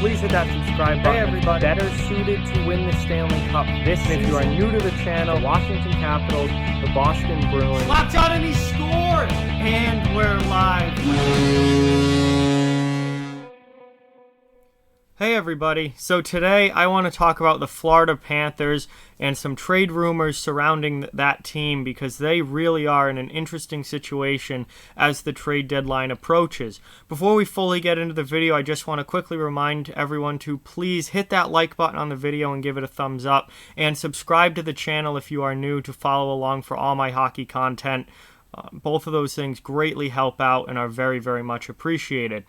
please hit that subscribe button. Hey everybody. Better suited to win the Stanley Cup this season. If you are new to the channel, Washington Capitals, the Boston Bruins. Locked on and he scored! And we're live. Hey everybody, so today I want to talk about the Florida Panthers and some trade rumors surrounding that team because they really are in an interesting situation as the trade deadline approaches. Before we fully get into the video, I just want to quickly remind everyone to please hit that like button on the video and give it a thumbs up, and subscribe to the channel if you are new to follow along for all my hockey content. Both of those things greatly help out and are very, very much appreciated.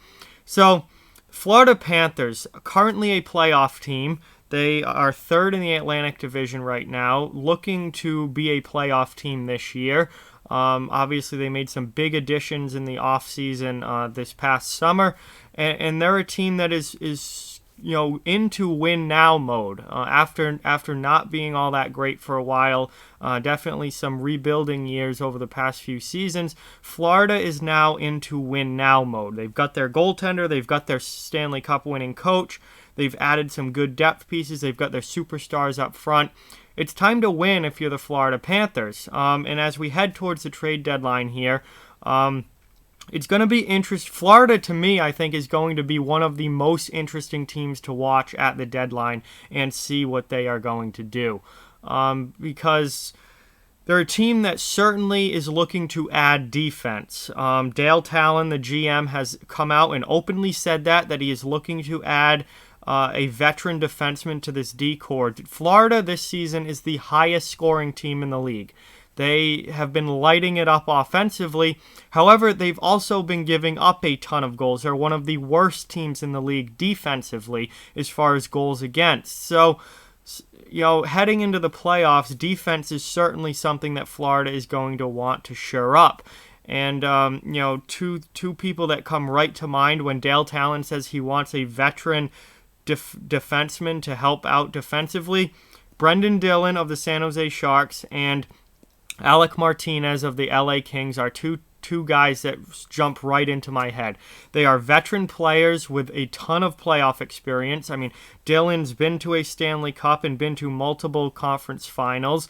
So, Florida Panthers, currently a playoff team. They are third in the Atlantic Division right now, looking to be a playoff team this year. Obviously, they made some big additions in the offseason this past summer, and they're a team that is into win now mode after not being all that great for a while. Definitely some rebuilding years over the past few seasons. Florida is now into win now mode. They've got their goaltender, they've got their Stanley Cup winning coach, they've added some good depth pieces, they've got their superstars up front. It's time to win if you're the Florida Panthers. And as we head towards the trade deadline here, it's going to be interesting. Florida, to me, I think, is going to be one of the most interesting teams to watch at the deadline and see what they are going to do. Because they're a team that certainly is looking to add defense. Dale Talon, the GM, has come out and openly said that he is looking to add a veteran defenseman to this D-core. Florida this season is the highest scoring team in the league. They have been lighting it up offensively. However, they've also been giving up a ton of goals. They're one of the worst teams in the league defensively as far as goals against. So, heading into the playoffs, defense is certainly something that Florida is going to want to shore up. And, two people that come right to mind when Dale Talon says he wants a veteran defenseman to help out defensively: Brendan Dillon of the San Jose Sharks and Alec Martinez of the LA Kings are two guys that jump right into my head. They are veteran players with a ton of playoff experience. I mean, Dillon's been to a Stanley Cup and been to multiple conference finals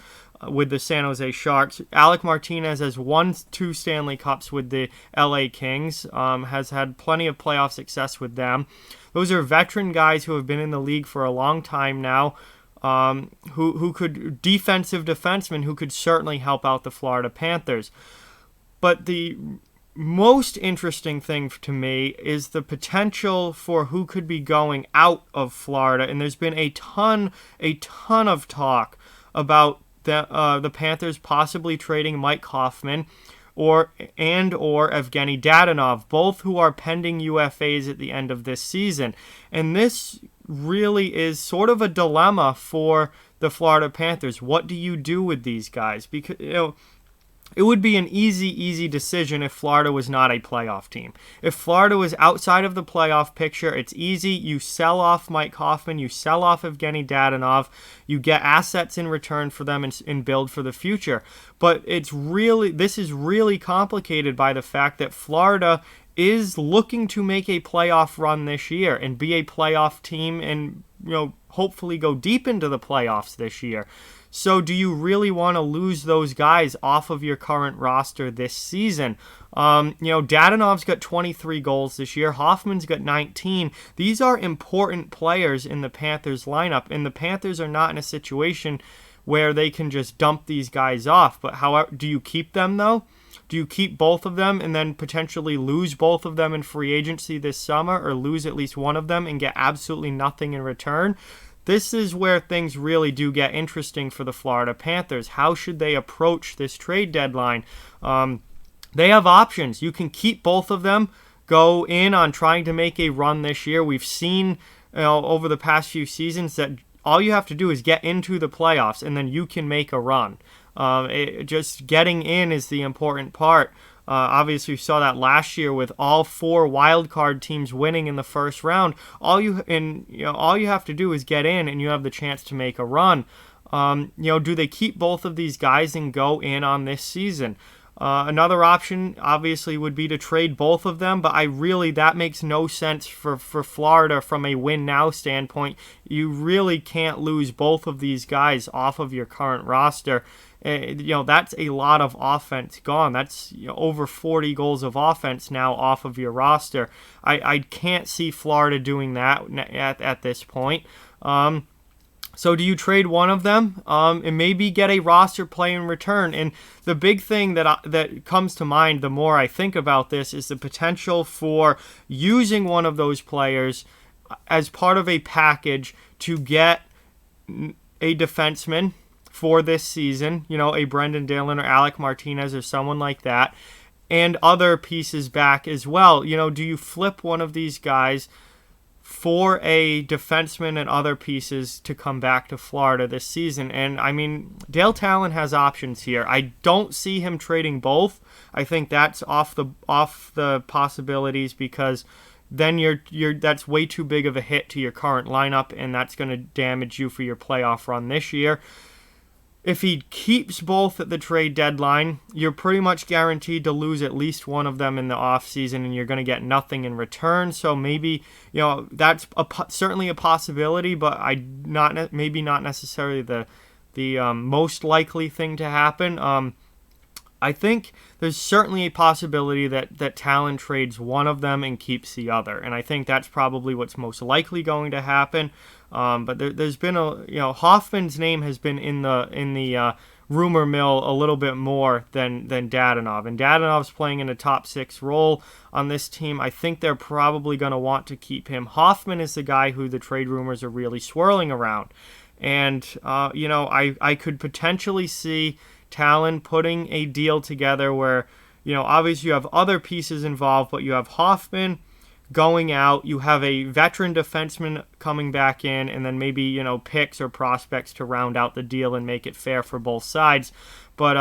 with the San Jose Sharks. Alec Martinez has won 2 Stanley Cups with the LA Kings, has had plenty of playoff success with them. Those are veteran guys who have been in the league for a long time now. Defensive defensemen who could certainly help out the Florida Panthers. But the most interesting thing to me is the potential for who could be going out of Florida. And there's been a ton of talk about the Panthers possibly trading Mike Hoffman or Evgenii Dadonov, both who are pending UFAs at the end of this season. And this really is sort of a dilemma for the Florida Panthers. What do you do with these guys? Because it would be an easy decision if Florida was not a playoff team. If Florida was outside of the playoff picture, it's easy. You sell off Mike Hoffman, you sell off Evgenii Dadonov, you get assets in return for them and build for the future. But this is really complicated by the fact that Florida is looking to make a playoff run this year and be a playoff team and, hopefully go deep into the playoffs this year. So do you really want to lose those guys off of your current roster this season? Dadonov's got 23 goals this year. Hoffman's got 19. These are important players in the Panthers lineup, and the Panthers are not in a situation where they can just dump these guys off. But however, do you keep them though? Do you keep both of them and then potentially lose both of them in free agency this summer, or lose at least one of them and get absolutely nothing in return? This is where things really do get interesting for the Florida Panthers. How should they approach this trade deadline? They have options. You can keep both of them, go in on trying to make a run this year. We've seen over the past few seasons that all you have to do is get into the playoffs and then you can make a run. Just getting in is the important part. Obviously, we saw that last year with all 4 wild card teams winning in the first round. All you have to do is get in, and you have the chance to make a run. Do they keep both of these guys and go in on this season? Another option, obviously, would be to trade both of them, but that makes no sense for Florida from a win-now standpoint. You really can't lose both of these guys off of your current roster. That's a lot of offense gone. That's over 40 goals of offense now off of your roster. I can't see Florida doing that at this point. So do you trade one of them and maybe get a roster play in return? And the big thing that comes to mind the more I think about this is the potential for using one of those players as part of a package to get a defenseman for this season, a Brendan Dillon or Alec Martinez or someone like that, and other pieces back as well. Do you flip one of these guys for a defenseman and other pieces to come back to Florida this season? And I mean, Dale Talon has options here. I don't see him trading both. I think that's off the possibilities, because then that's way too big of a hit to your current lineup, and that's going to damage you for your playoff run this year. If he keeps both at the trade deadline, you're pretty much guaranteed to lose at least one of them in the offseason, and you're going to get nothing in return. So maybe, that's certainly a possibility, but maybe not necessarily the most likely thing to happen. I think there's certainly a possibility that Talon trades one of them and keeps the other, and I think that's probably what's most likely going to happen. But there's been Hoffman's name has been in the rumor mill a little bit more than Dadonov, and Dadonov's playing in a top 6 role on this team. I think they're probably going to want to keep him. Hoffman is the guy who the trade rumors are really swirling around, and I could potentially see Talon putting a deal together where, obviously you have other pieces involved, but you have Hoffman going out, you have a veteran defenseman coming back in, and then maybe, picks or prospects to round out the deal and make it fair for both sides. But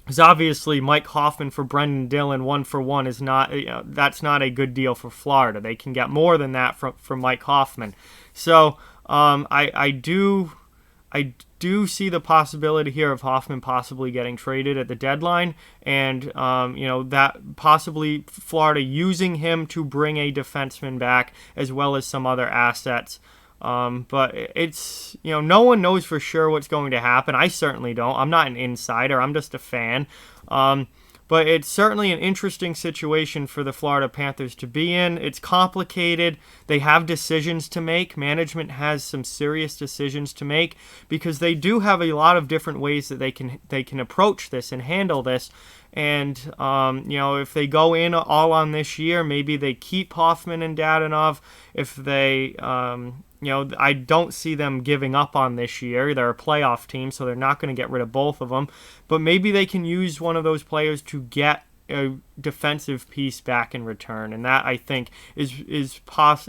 because obviously Mike Hoffman for Brendan Dillon 1-for-1 is not, that's not a good deal for Florida. They can get more than that from Mike Hoffman. So I do see the possibility here of Hoffman possibly getting traded at the deadline, and that possibly Florida using him to bring a defenseman back as well as some other assets. But it's, no one knows for sure what's going to happen. I certainly don't. I'm not an insider. I'm just a fan. But it's certainly an interesting situation for the Florida Panthers to be in. It's complicated. They have decisions to make. Management has some serious decisions to make, because they do have a lot of different ways that they can approach this and handle this. And, if they go in all on this year, maybe they keep Hoffman and Dadonov. If they, I don't see them giving up on this year. They're a playoff team, so they're not going to get rid of both of them. But maybe they can use one of those players to get a defensive piece back in return, and that, I think, is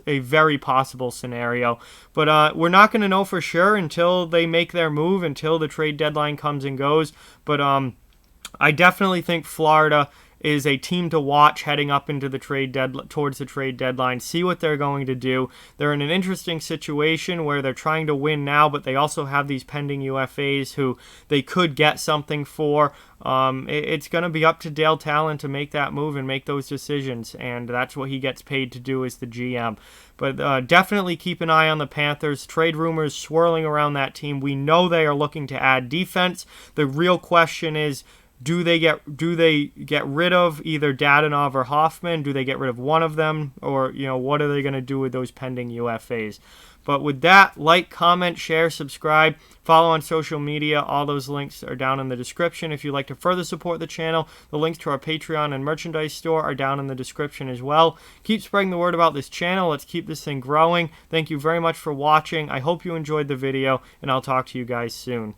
a very possible scenario. But we're not going to know for sure until they make their move, until the trade deadline comes and goes. But I definitely think Florida is a team to watch heading up into the towards the trade deadline. See what they're going to do. They're in an interesting situation where they're trying to win now, but they also have these pending UFAs who they could get something for. It's going to be up to Dale Talon to make that move and make those decisions, and that's what he gets paid to do as the GM. But definitely keep an eye on the Panthers. Trade rumors swirling around that team. We know they are looking to add defense. The real question is, do they get rid of either Dadonov or Hoffman? Do they get rid of one of them? Or, what are they going to do with those pending UFAs? But with that, like, comment, share, subscribe, follow on social media. All those links are down in the description. If you'd like to further support the channel, the links to our Patreon and merchandise store are down in the description as well. Keep spreading the word about this channel. Let's keep this thing growing. Thank you very much for watching. I hope you enjoyed the video, and I'll talk to you guys soon.